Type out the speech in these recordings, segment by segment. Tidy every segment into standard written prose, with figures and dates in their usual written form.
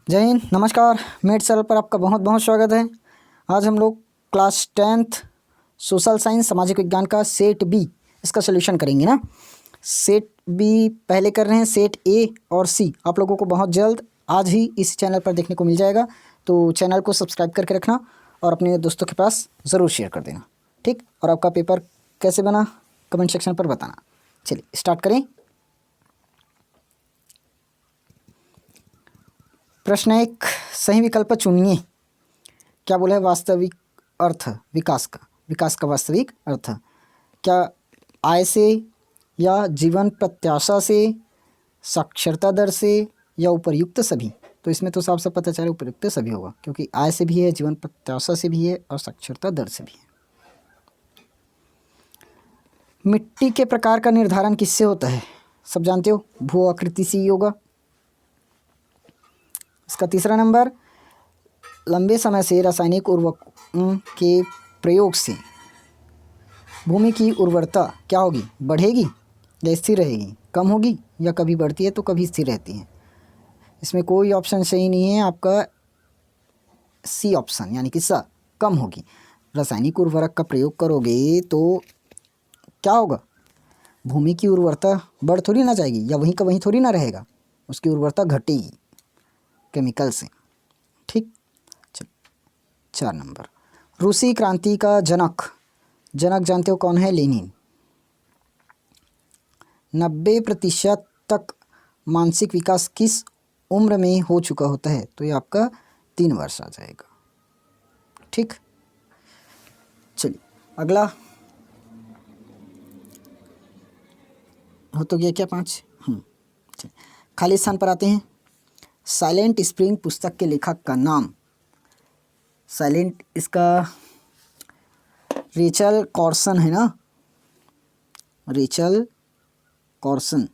जय हिंद, नमस्कार। Met channel पर आपका बहुत बहुत स्वागत है। आज हम लोग क्लास 10th सोशल साइंस सामाजिक विज्ञान का सेट बी इसका सोल्यूशन करेंगे ना। सेट बी पहले कर रहे हैं, सेट ए और सी आप लोगों को बहुत जल्द आज ही इस चैनल पर देखने को मिल जाएगा। तो चैनल को सब्सक्राइब करके रखना और अपने दोस्तों के पास ज़रूर शेयर कर देना, ठीक। और आपका पेपर कैसे बना कमेंट सेक्शन पर बताना। चलिए स्टार्ट करें। प्रश्न 1, सही विकल्प चुनिए। क्या बोला है? वास्तविक अर्थ विकास का वास्तविक अर्थ क्या आय से या जीवन प्रत्याशा से, साक्षरता दर से या उपर्युक्त सभी? तो इसमें तो साफ साफ पता चला उपर्युक्त सभी होगा, क्योंकि आय से भी है, जीवन प्रत्याशा से भी है और साक्षरता दर से भी है। मिट्टी के प्रकार का निर्धारण किससे होता है? सब जानते हो, भू आकृति से ही होगा। इसका तीसरा नंबर, लंबे समय से रासायनिक उर्वरकों के प्रयोग से भूमि की उर्वरता क्या होगी? बढ़ेगी या स्थिर रहेगी? कम होगी या कभी बढ़ती है तो कभी स्थिर रहती है? इसमें कोई ऑप्शन सही नहीं है आपका, सी ऑप्शन यानी कि सा, कम होगी। रासायनिक उर्वरक का प्रयोग करोगे तो क्या होगा? भूमि की उर्वरता बढ़ थोड़ी ना जाएगी, या वहीं का वहीं थोड़ी ना रहेगा, उसकी उर्वरता घटेगी केमिकल से, ठीक। 4 नंबर, रूसी क्रांति का जनक जानते हो कौन है? लेनिन। 90% तक मानसिक विकास किस उम्र में हो चुका होता है? तो ये आपका 3 वर्ष आ जाएगा, ठीक। चलिए अगला हो तो गया क्या? 5। चलिए खाली स्थान पर आते हैं। साइलेंट स्प्रिंग पुस्तक के लेखक का नाम? साइलेंट, इसका रेचल कॉर्सन है ना, रेचल कॉर्सन।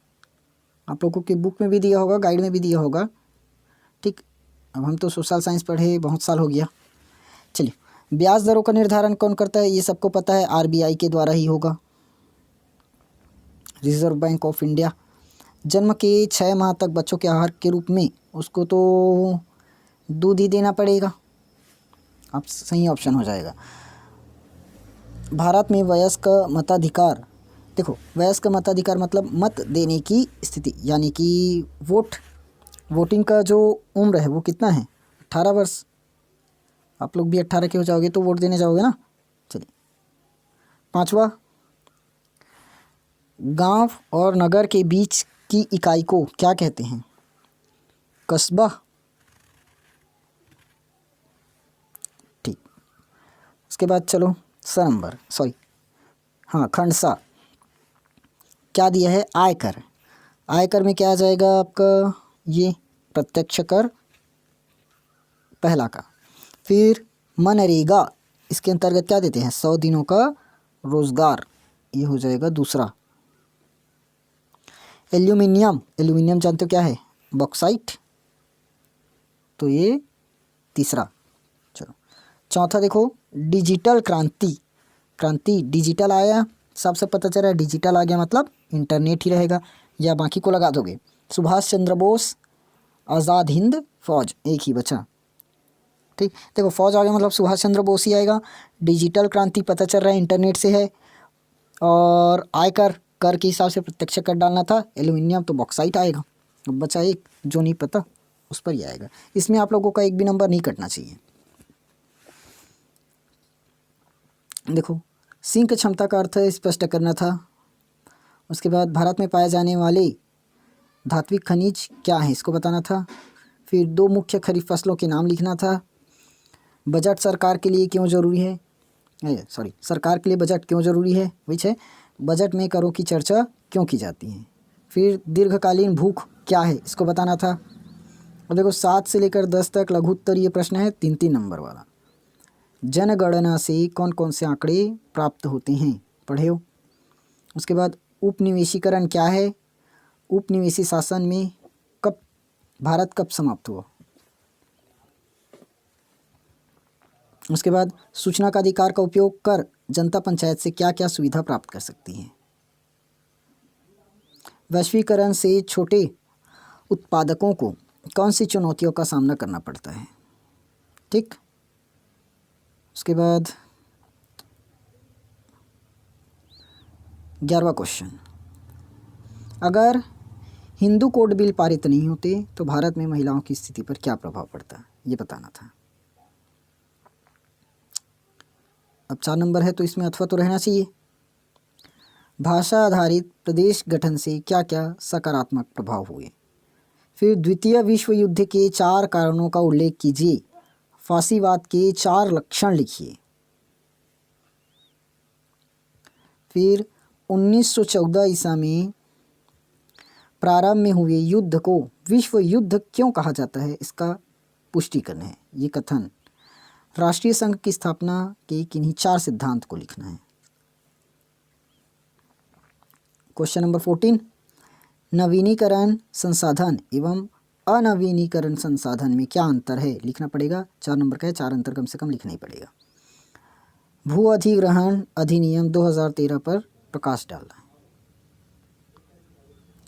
आप लोगों की बुक में भी दिया होगा, गाइड में भी दिया होगा, ठीक। अब हम तो सोशल साइंस पढ़े बहुत साल हो गया। चलिए, ब्याज दरों का निर्धारण कौन करता है? ये सबको पता है, आरबीआई के द्वारा ही होगा, रिजर्व बैंक ऑफ इंडिया। जन्म के 6 माह तक बच्चों के आहार के रूप में उसको तो दूध ही देना पड़ेगा, आप सही ऑप्शन हो जाएगा। भारत में वयस्क मताधिकार, देखो वयस्क मताधिकार मतलब मत देने की स्थिति, यानी कि वोटिंग का जो उम्र है वो कितना है? 18 वर्ष। आप लोग भी 18 के हो जाओगे तो वोट देने जाओगे ना। चलिए 5वां, गांव और नगर के बीच की इकाई को क्या कहते हैं? कस्बा, ठीक। उसके बाद चलो खंड सा क्या दिया है? आयकर। आयकर में क्या आ जाएगा आपका? ये प्रत्यक्ष कर पहला का। फिर मनरेगा, इसके अंतर्गत क्या देते हैं? 100 दिनों का रोजगार, ये हो जाएगा दूसरा। एल्यूमिनियम जानते हो क्या है? बॉक्साइट, तो ये तीसरा। चलो चौथा देखो, डिजिटल क्रांति डिजिटल आया, सबसे पता चल रहा है डिजिटल आ गया मतलब इंटरनेट ही रहेगा, या बाकी को लगा दोगे। सुभाष चंद्र बोस, आज़ाद हिंद फौज, एक ही बचा, ठीक। देखो फौज आ गया मतलब सुभाष चंद्र बोस ही आएगा। डिजिटल क्रांति पता चल रहा है इंटरनेट से है, और आयकर कर के हिसाब से प्रत्यक्ष कर डालना था। एल्यूमिनियम तो बॉक्साइट आएगा। अब बचा एक जो नहीं पता, उस पर ही आएगा। इसमें आप लोगों का एक भी नंबर नहीं कटना चाहिए। देखो सिंक क्षमता का अर्थ स्पष्ट करना था। उसके बाद भारत में पाए जाने वाले धात्विक खनिज क्या है, इसको बताना था। फिर 2 मुख्य खरीफ फसलों के नाम लिखना था। बजट सरकार के लिए क्यों ज़रूरी है? सरकार के लिए बजट क्यों ज़रूरी है, विच है बजट में करों की चर्चा क्यों की जाती है। फिर दीर्घकालीन भूख क्या है, इसको बताना था। और देखो 7 से लेकर 10 तक लघु उत्तरीय प्रश्न है, 3-3 नंबर वाला। जनगणना से कौन कौन से आंकड़े प्राप्त होते हैं, पढ़े हो। उसके बाद उपनिवेशीकरण क्या है, उपनिवेशी शासन में भारत कब समाप्त हुआ। उसके बाद सूचना का अधिकार का उपयोग कर जनता पंचायत से क्या क्या सुविधा प्राप्त कर सकती है। वैश्वीकरण से छोटे उत्पादकों को कौन सी चुनौतियों का सामना करना पड़ता है। ठीक, उसके बाद 11वां क्वेश्चन, अगर हिंदू कोड बिल पारित नहीं होते तो भारत में महिलाओं की स्थिति पर क्या प्रभाव पड़ता, ये बताना था। अब 4 नंबर है तो इसमें अथवा तो रहना चाहिए। भाषा आधारित प्रदेश गठन से क्या क्या सकारात्मक प्रभाव हुए। फिर द्वितीय विश्व युद्ध के 4 कारणों का उल्लेख कीजिए। फासीवाद के 4 लक्षण लिखिए। फिर 1914 ईसा में प्रारंभ में हुए युद्ध को विश्व युद्ध क्यों कहा जाता है, इसका पुष्टि करना है। ये कथन राष्ट्रीय संघ की स्थापना के किन्हीं 4 सिद्धांत को लिखना है। क्वेश्चन नंबर 14, नवीनीकरण संसाधन एवं अनवीनीकरण संसाधन में क्या अंतर है, लिखना पड़ेगा। 4 नंबर का है, 4 अंतर कम से कम लिखना ही पड़ेगा। भू अधिग्रहण अधिनियम 2013 पर प्रकाश डालना है।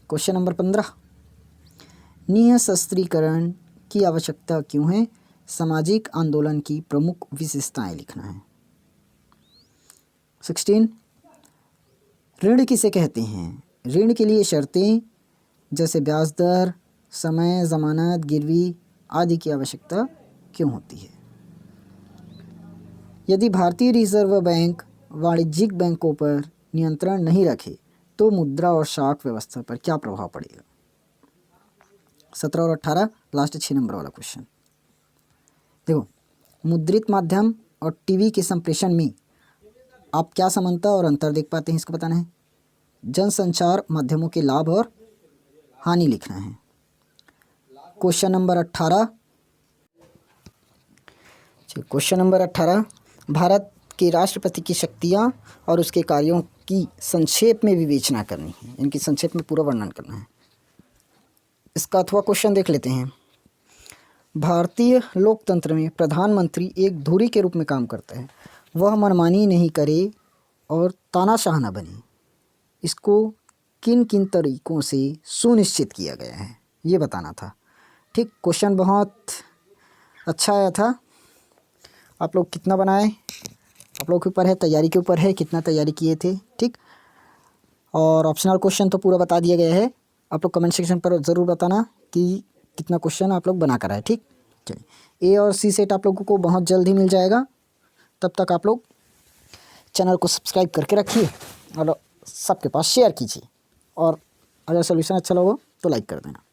क्वेश्चन नंबर 15, निःशस्त्रीकरण की आवश्यकता क्यों है, सामाजिक आंदोलन की प्रमुख विशेषताएं लिखना है। 16, ऋण किसे कहते हैं, ऋण के लिए शर्तें जैसे ब्याज दर, समय, जमानत, गिरवी आदि की आवश्यकता क्यों होती है। यदि भारतीय रिजर्व बैंक वाणिज्यिक बैंकों पर नियंत्रण नहीं रखे तो मुद्रा और शाख व्यवस्था पर क्या प्रभाव पड़ेगा। 17 और 18 लास्ट 6 नंबर वाला क्वेश्चन। देखो, मुद्रित माध्यम और टीवी के संप्रेषण में आप क्या समानता और अंतर देख पाते हैं, इसको बताना है। जनसंचार माध्यमों के लाभ और हानि लिखना है। Question number 18, question number 18, Bharat के राष्ट्रपति की शक्तियां और उसके कार्यों की संक्षेप में विवेचना करनी है, इनकी संक्षेप में पूरा वर्णन करना है। इसका अथवा क्वेश्चन देख लेते हैं। भारतीय लोकतंत्र में प्रधानमंत्री एक धुरी के रूप में काम करता है, वह मनमानी नहीं करे और तानाशाह न बने। इसको किन किन तरीकों से सुनिश्चित किया गया है, ये बताना था। ठीक, क्वेश्चन बहुत अच्छा आया था। आप लोग कितना बनाए, आप लोग के ऊपर है, तैयारी के ऊपर है, कितना तैयारी किए थे। ठीक, और ऑप्शनल क्वेश्चन तो पूरा बता दिया गया है। आप लोग कमेंट सेक्शन पर ज़रूर बताना कि कितना क्वेश्चन आप लोग बना कर आए। ठीक, चलिए, ए और सी सेट आप लोगों को बहुत जल्द ही मिल जाएगा। तब तक आप लोग चैनल को सब्सक्राइब करके रखिए और सबके पास शेयर कीजिए, और अगर सोल्यूशन अच्छा लगा तो लाइक कर देना।